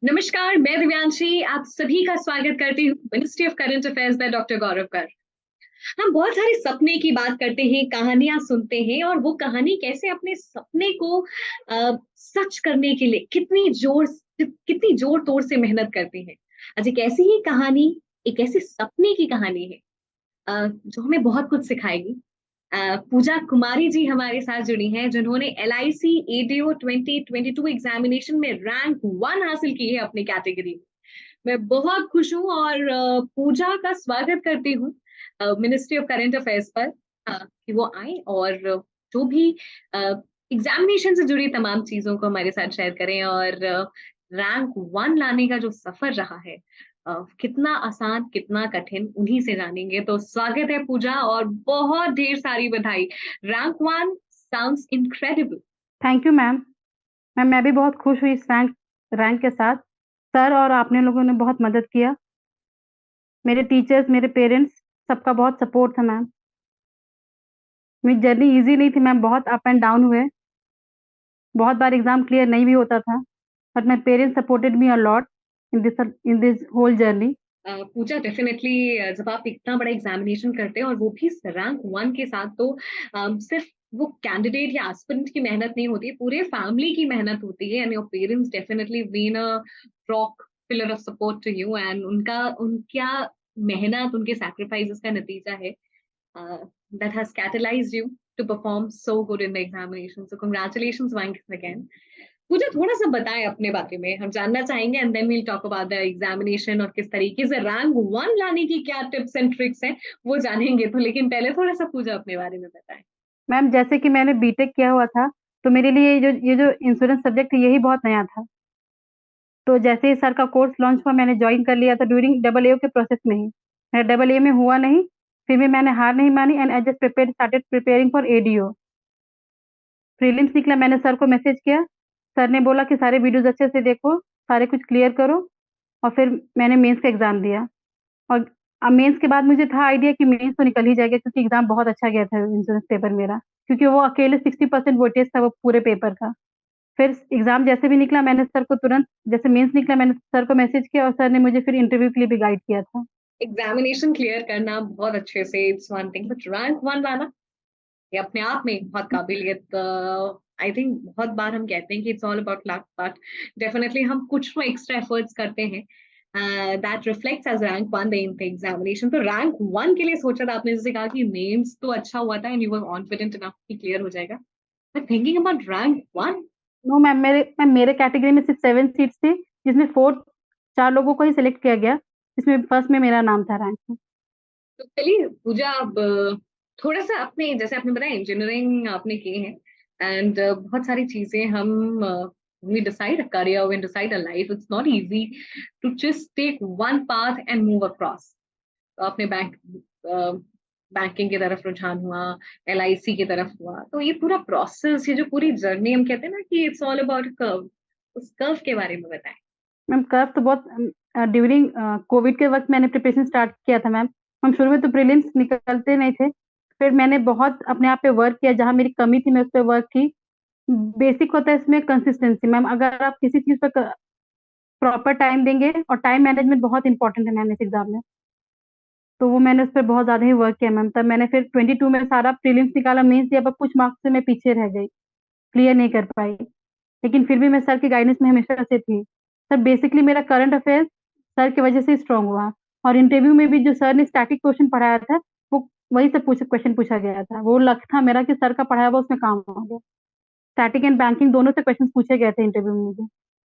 नमस्कार, मैं दिव्यांशी आप सभी का स्वागत करती हूँ ministry of current affairs by doctor Gaurav Kar. हम बहुत सारे सपने की बात करते हैं, कहानियां सुनते हैं और वो कहानी कैसे अपने सपने को सच करने के लिए कितनी जोर तोड़ से मेहनत करती है। आज एक ऐसी ही कहानी, एक ऐसे सपने की कहानी है जो हमें बहुत कुछ सिखाएगी। पूजा कुमारी जी हमारे साथ जुड़ी हैं जिन्होंने LIC ADO 2022 एग्जामिनेशन में रैंक 1 हासिल की है अपनी कैटेगरी में। मैं बहुत खुश हूँ और पूजा का स्वागत करती हूँ मिनिस्ट्री ऑफ करंट अफेयर्स पर, कि वो आए और जो भी एग्जामिनेशन से जुड़ी तमाम चीजों को हमारे साथ शेयर करें और रैंक 1 लाने का जो सफर रहा है, कितना आसान कितना कठिन उन्हीं से जानेंगे। तो स्वागत है पूजा और बहुत ढेर सारी बधाई। Rank 1 sounds incredible. Thank you ma'am. मैं भी बहुत खुश हुई इस रैंक रैंक के साथ। सर और आपने लोगों ने बहुत मदद किया। मेरे टीचर्स, मेरे पेरेंट्स, सबका बहुत सपोर्ट था मैम। मेरी जर्नी इजी नहीं थी मैम, बहुत अप एंड डाउन हुए। बहुत बार एग्जाम क्लियर नहीं भी होता था, but my parents supported me a lot in this whole journey. Pooja definitely जब आप इतना बड़ा एग्जामिनेशन करते हैं और वो भी रैंक 1 के साथ, तो सिर्फ वो कैंडिडेट या एस्पिरेंट की मेहनत नहीं होती, पूरे फैमिली की मेहनत होती है and your parents definitely been a rock pillar of support to you and उनका उनका मेहनत, उनके सैक्रिफाइसेस का नतीजा है that has catalyzed you to perform so good in the examination. So congratulations once again. मुझे थोड़ा सा बताएं अपने बारे में, हम जानना चाहेंगे and then we'll talk about the examination और किस तरीके से रैंक 1 लाने की क्या टिप्स एंड ट्रिक्स हैं वो जानेंगे। तो लेकिन पहले थोड़ा सा पूजा अपने बारे में बताएं। मैम, जैसे कि मैंने बीटेक किया हुआ था, तो मेरे लिए ये जो इंश्योरेंस सब्जेक्ट है, यही बहुत नया था। तो जैसे ही सर का कोर्स लॉन्च हुआ, मैंने ज्वाइन कर लिया था ड्यूरिंग डबल ए के प्रोसेस में ही। मेरा डबल ए में हुआ नहीं, फिर भी मैंने हार नहीं मानी and I just started preparing for ADO. Prelims निकला, मैंने सर को मैसेज किया। सर ने बोला कि सारे वीडियोस अच्छे से देखो, सारे कुछ क्लियर करो। और फिर मैंने मेंस का एग्जाम दिया। और मेंस के बाद मुझे था आइडिया कि मेंस तो निकल ही जाएगा, क्योंकि एग्जाम बहुत अच्छा गया था इंश्योरेंस पेपर मेरा, क्योंकि वो अकेले 60% वेटेज था वो पूरे पेपर का। फिर एग्जाम जैसे भी निकला, मैंने सर को तुरंत, जैसे मेंस निकला, मैंने सर को मैसेज किया और सर ने मुझे फिर इंटरव्यू के लिए भी गाइड किया था। एग्जामिनेशन क्लियर करना बहुत अच्छे से it's one thing, but rank 1 लाना ये अपने आप में बहुत काबिलियत। आई थिंक बहुत बार हम कहते हैं कि it's all about luck, but definitely हम कुछ तो एक्स्ट्रा एफर्ट्स करते हैं that reflects as rank 1 in the examination. तो रैंक 1 के लिए सोचा था आपने, जैसे कहा कि मेंस तो अच्छा हुआ था and you were confident enough कि क्लियर हो जाएगा, but thinking about rank 1। No ma'am, मेरे कैटेगरी में सिर्फ 7 सीट्स थी, जिसमें फोर, 4 लोगों को ही सिलेक्ट किया गया, जिसमें फर्स्ट में मेरा नाम था रैंक में। तो चलिए पूजा, अब थोड़ा सा अपने, जैसे आपने बताया इंजीनियरिंग आपने की है एंड बहुत सारी चीजें हम we decide a career, we decide a life, it's not easy to just take one path and move across। तो आपने बैंकिंग की तरफ रुझान हुआ, LIC की तरफ हुआ, तो ये पूरा प्रोसेस, ये जो पूरी जर्नी, हम कहते हैं ना कि इट्स ऑल अबाउट कर्व, उस कर्व के बारे में बताएं। मैम, कर्व तो बहुत ड्यूरिंग कोविड के वक्त मैंने प्रिपरेशन स्टार्ट किया था मैम। हम शुरू में तो प्रीलिम्स निकलते नहीं थे, फिर मैंने बहुत अपने आप पे वर्क किया, जहाँ मेरी कमी थी मैं उस पर वर्क की। बेसिक होता है इसमें कंसिस्टेंसी मैम, अगर आप किसी चीज पर प्रॉपर टाइम देंगे, और टाइम मैनेजमेंट बहुत इंपॉर्टेंट है मैम इस एग्जाम में, तो वो मैंने उस पर बहुत ज्यादा ही वर्क किया मैम। तब मैंने फिर 22 में सारा प्रीलिम्स निकाला, मेंस दिया, पर कुछ मार्क्स से मैं पीछे रह गई, क्लियर नहीं कर पाई। लेकिन फिर भी मैं सर की गाइडेंस में हमेशा से थी। सर, बेसिकली मेरा करंट अफेयर्स सर की वजह से स्ट्रांग हुआ। और इंटरव्यू में भी जो सर ने स्टैटिक क्वेश्चन पढ़ाया था, वो वही से पूछ क्वेश्चन पूछा गया था। वो लक था मेरा कि सर का पढ़ाया हुआ उसमें काम आ गया। स्टैटिक एंड बैंकिंग दोनों से क्वेश्चन पूछे गए थे इंटरव्यू में मुझे।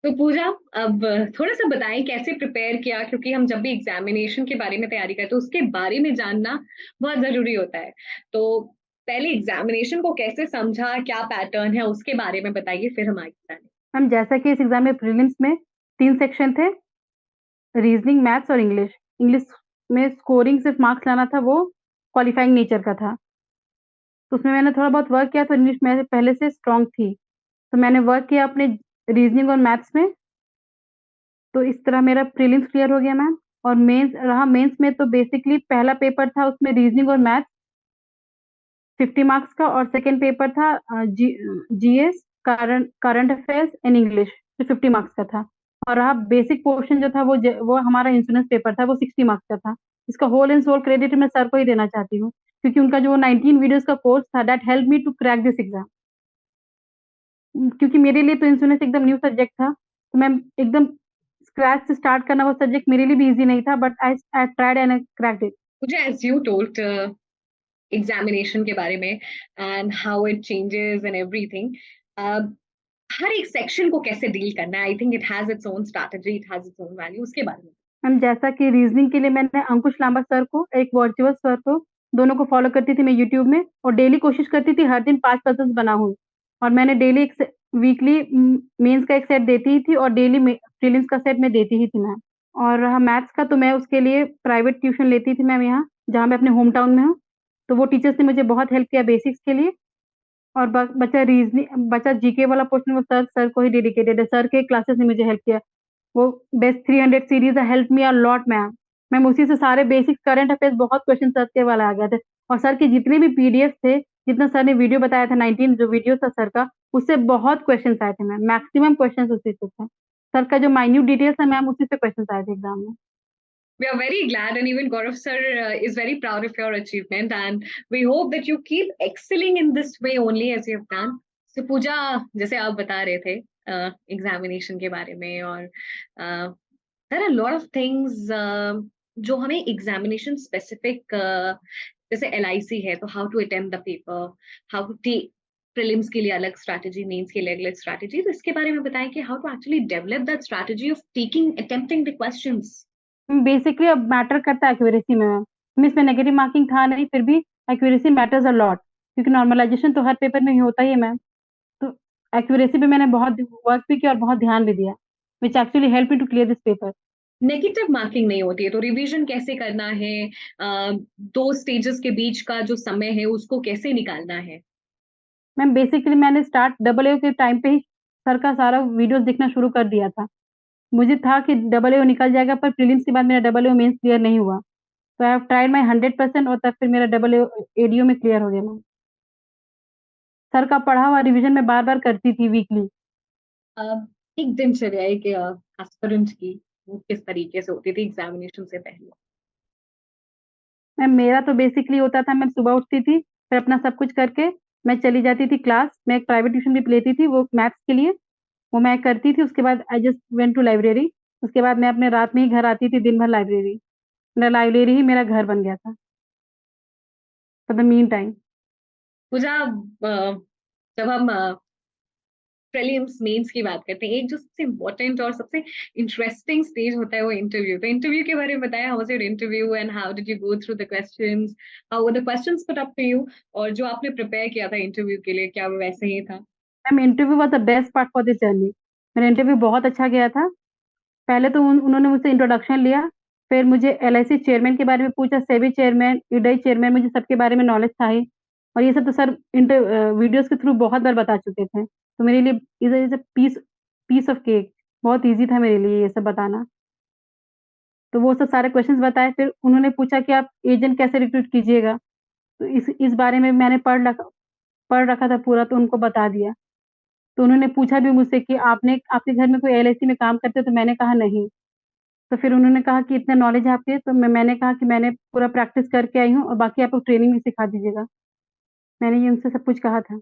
तो पूजा, अब थोड़ा सा बताएं कैसे प्रिपेयर किया, क्योंकि हम जब भी एग्जामिनेशन के बारे में तैयारी करते हैं उसके बारे में जानना बहुत जरूरी होता है। तो पहले एग्जामिनेशन को कैसे समझा, क्या पैटर्न है उसके बारे में बताइए, फिर हम आगे जाने। हम जैसा कि इस एग्जाम में प्रीलिम्स में 3 सेक्शन थे, रीजनिंग, मैथ्स और इंग्लिश। इंग्लिश में स्कोरिंग सिर्फ मार्क्स लाना था, वो क्वालिफाइंग नेचर का था। तो उसमें मैंने थोड़ा बहुत वर्क किया, तो इंग्लिश में पहले से स्ट्रांग थी, तो मैंने वर्क किया अपने रीजनिंग और मैथ्स में। तो इस तरह मेरा प्रीलिम्स क्लियर हो गया मैम। और मेंस रहा, मेंस में तो बेसिकली पहला पेपर था, उसमें रीजनिंग और मैथ्स 50 मार्क्स का, और सेकंड पेपर था GS, current current affairs and English, जो 50 मार्क्स का था। और रहा बेसिक पोर्शन जो था वो हमारा इंश्योरेंस पेपर था, वो 60 मार्क्स का था। इसका होल एंड सोल क्रेडिट मैं सर को ही देना चाहती हूँ, क्योंकि उनका जो 19 वीडियोस का कोर्स था, that help me to crack this exam. क्योंकि मेरे लिए तो इंश्योरेंस एकदम न्यू सब्जेक्ट था, तो मैं एकदम स्क्रैच से स्टार्ट करना, वो सब्जेक्ट मेरे लिए भी इजी नहीं था, but I tried and I cracked it. मुझे एज यू टोल्ड एग्जामिनेशन के बारे में and how it changes and everything, हर एक सेक्शन को कैसे डील करना है, I think it has its own strategy, it has its own value, उसके बारे में। मैम जैसा कि रीजनिंग के लिए मैंने अंकुश लांबा सर को, एक वर्चुअल सर को, दोनों को फॉलो करती थी मैं यूट्यूब में, और डेली कोशिश करती थी हर दिन 5 पजल्स बनाऊं। और मैंने डेली एक वीकली मेंस का एक सेट देती ही थी, और डेली प्रीलिम्स का सेट मैं देती ही थी मैम। और रहा मैथ्स का, तो मैं उसके लिए प्राइवेट ट्यूशन लेती थी मैम यहाँ, जहाँ मैं अपने होम टाउन में हूँ। तो वो टीचर्स ने मुझे बहुत हेल्प किया बेसिक्स के लिए। और बचा जीके वाला पोर्शन, वो सर सर को ही डेडिकेटेड है, सर के क्लासेस ने मुझे हेल्प किया। वो best 300 series help me a lot ma'am. Ma'am उसी से सारे बेसिक करंट अफेयर्स, बहुत क्वेश्चन सर के वाला आ गए थे। और सर के जितने भी पीडीएफ थे, जितना सर ने वीडियो बताया था, 19 जो वीडियो था सर का, उससे बहुत क्वेश्चन आए थे मैम, मैक्सिमम क्वेश्चन उसी से थे। सर का जो माइन्यूट डिटेल्स है मैम, उसी से क्वेश्चन आए थे एग्जाम में। We are very glad, and even Gaurav sir is very proud of your achievement, and we hope that you keep excelling in this way only as you have done. So पूजा, जैसे आप बता रहे थे examination के बारे में, और there are a lot of things जो हमें एग्जामिनेशन स्पेसिफिक, जैसे LIC है तो how to attempt the paper, how to take prelims के लिए अलग स्ट्रैटेजी, मेंस के लिए अलग स्ट्रैटेजी, तो इसके बारे में बताएं कि how to actually develop that strategy of taking attempting the questions. Basically अब मैटर करता है एक्यूरेसी में मैम। इसमें नेगेटिव मार्किंग था नहीं, फिर भी एक्यूरेसी मैटर्स अ लॉट, क्योंकि नॉर्मलाइजेशन तो हर पेपर में ही होता ही है मैम। तो एक्यूरेसी पे मैंने बहुत वर्क भी किया और बहुत ध्यान भी दिया, which actually help me to clear this paper. Negative marking नहीं होती है तो रिवीजन कैसे करना है, दो स्टेजेस के बीच का जो समय है उसको कैसे निकालना है। मैम बेसिकली मैंने स्टार्ट डबल ए के टाइम पे ही सर का सारा वीडियोस देखना शुरू कर दिया था। मुझे था कि डबल ए निकल जाएगा, पर प्रीलिम्स के बाद मेरा डबल ए मेंस क्लियर नहीं हुआ। तो आई हैव ट्राइड माय 100%, और तब फिर मेरा डबल ए एडीओ में क्लियर हो गया मैम। सर का पढ़ा हुआ रिवीजन मैं बार बार करती थी वीकली। एक दिनचर्या एक एस्पिरेंट की वो किस तरीके से होती थी एग्जामिनेशन से पहले। मैम मेरा तो बेसिकली होता था, मैं सुबह उठती थी, फिर अपना सब कुछ करके मैं चली जाती थी क्लास। मैं एक प्राइवेट ट्यूशन भी लेती थी, वो मैथ्स के लिए, वो मैं करती थी। उसके बाद I just went to library. उसके बाद मैं अपने रात में ही घर आती थी, दिन भर लाइब्रेरी। मेरा लाइब्रेरी ही मेरा घर बन गया था फॉर द मीन टाइम। पूजा, जब हम प्रीलिम्स मेंस की बात करते हैं, एक जो सबसे इम्पोर्टेंट और सबसे इंटरेस्टिंग स्टेज होता है वो इंटरव्यू। तो इंटरव्यू के बारे में बताया, how was your interview and how did you go through the questions, how were the questions put up to you, और जो आपने प्रिपेयर किया था इंटरव्यू के लिए क्या वो वैसे ही था। Ma'am interview was the best part for this journey. मेरा इंटरव्यू बहुत अच्छा गया था। पहले तो उन्होंने मुझसे इंट्रोडक्शन लिया, फिर मुझे एलआईसी चेयरमैन के बारे में पूछा, सेबी चेयरमैन, ईडीआई चेयरमैन, मुझे सबके बारे में नॉलेज था ही। और ये सब तो सर वीडियोस के थ्रू बहुत बार बता चुके थे, तो मेरे लिए is a piece piece of cake. बहुत इजी था मेरे लिए ये सब बताना। तो वो सब सारे क्वेश्चंस बताए। फिर उन्होंने पूछा कि आप एजेंट कैसे रिक्रूट कीजिएगा, तो इस बारे में मैंने पढ़ रखा था पूरा, तो उनको बता दिया। तो उन्होंने पूछा भी मुझसे कि आपने आपके घर में कोई एलआईसी में काम करते हो, तो मैंने कहा नहीं। तो फिर उन्होंने कहा कि इतना नॉलेज है आपके, तो मैंने कहा कि मैंने पूरा प्रैक्टिस करके आई हूँ, और बाकी आपको ट्रेनिंग भी सिखा दीजिएगा। मैंने ये उनसे सब कुछ कहा था।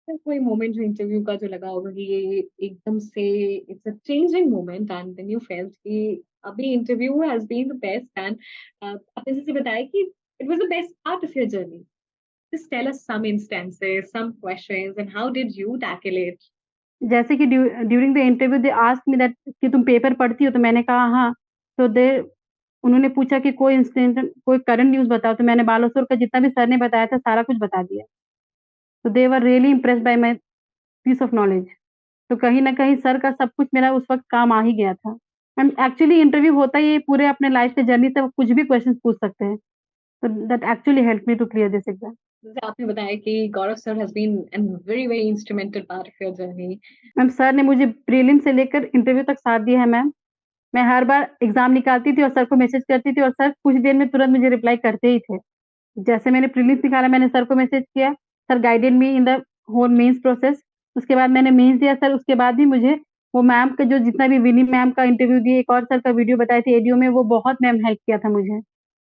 तो कोई मोमेंट जो इंटरव्यू का जो लगा होगा कि ये एकदम से it's a changing moment and then you felt कि अभी interview has been the best, and आपने जैसे बताया कि it was the best part of your journey, just tell us some instances, some questions and how did you tackle it. जैसे कि during the interview they asked me that कि तुम paper पढ़ती हो, तो मैंने कहा हाँ। तो दे उन्होंने पूछा कि कोई इंसिडेंट, कोई करंट न्यूज़ बताओ, तो मैंने बालासोर का जितना भी सर ने बताया था सारा कुछ बता दिया। तो they were really impressed by my piece of knowledge. तो कहीं न कहीं सर का सब कुछ मेरा उस वक़्त काम आ ही गया था। एंड एक्चुअली इंटरव्यू होता ही है, पूरे अपने लाइफ के जर्नी से वो कुछ भी क्वेश्चंस पूछ सकते हैं। तो that actually helped me to clear this exam. जैसे आपने बताया कि Gaurav sir has been an very very instrumental part of your journey. Ma'am sir ने मुझे प्रीलिम से लेकर इंटरव्यू तक साथ दिया है मैम। मैं हर बार एग्ज़ाम निकालती थी और सर को मैसेज करती थी, और सर कुछ देर में तुरंत मुझे रिप्लाई करते ही थे। जैसे मैंने प्रीलिम्स निकाला, मैंने सर को मैसेज किया, sir guided me in the whole mains process. उसके बाद मैंने मेंस दिया सर, उसके बाद भी मुझे वो मैम का जो जितना भी विनी मैम का इंटरव्यू दिए, एक और सर का वीडियो बताए थे एडीओ में, वो बहुत मैम हेल्प किया था मुझे,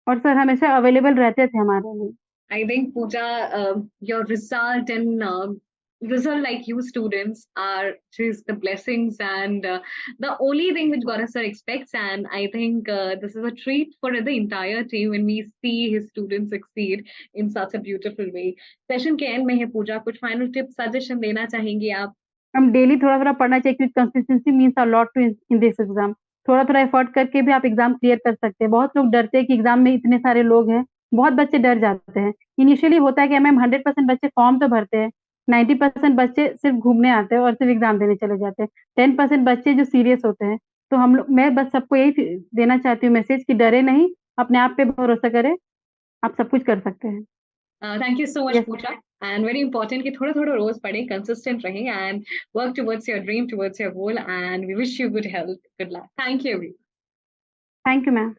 और सर हमेशा अवेलेबल रहते थे हमारे लिए। I think Pooja, your result like you students are just the blessings and the only thing which Gaurav sir expects. And I think this is a treat for the entire team when we see his students succeed in such a beautiful way. Session के end में है पूजा, कुछ final tips suggestion देना चाहेंगी आप? हम daily थोड़ा-थोड़ा पढ़ना चाहिए, क्योंकि consistency means a lot to in this exam. थोड़ा-थोड़ा एफर्ट करके भी आप एग्जाम क्लियर कर सकते हैं। बहुत लोग डरते हैं कि एग्जाम में इतने सारे लोग हैं, बहुत बच्चे डर जाते हैं। इनिशियली होता है कि मैम 100% बच्चे फॉर्म तो भरते हैं, 90% बच्चे सिर्फ घूमने आते हैं और सिर्फ एग्जाम देने चले जाते हैं। 10% बच्चे जो सीरियस होते हैं। तो हम लोग, मैं बस सबको यही देना चाहती हूँ मैसेज कि डरे नहीं, अपने आप पे भरोसा करें, आप सब कुछ कर सकते हैं। Thank you so much, yes, Pooja. And very important कि थोड़ा थोड़ा रोज पढ़ें, consistent रहें and work towards your dream, towards your goal. And we wish you good health. Good luck. Thank you. Thank you ma'am.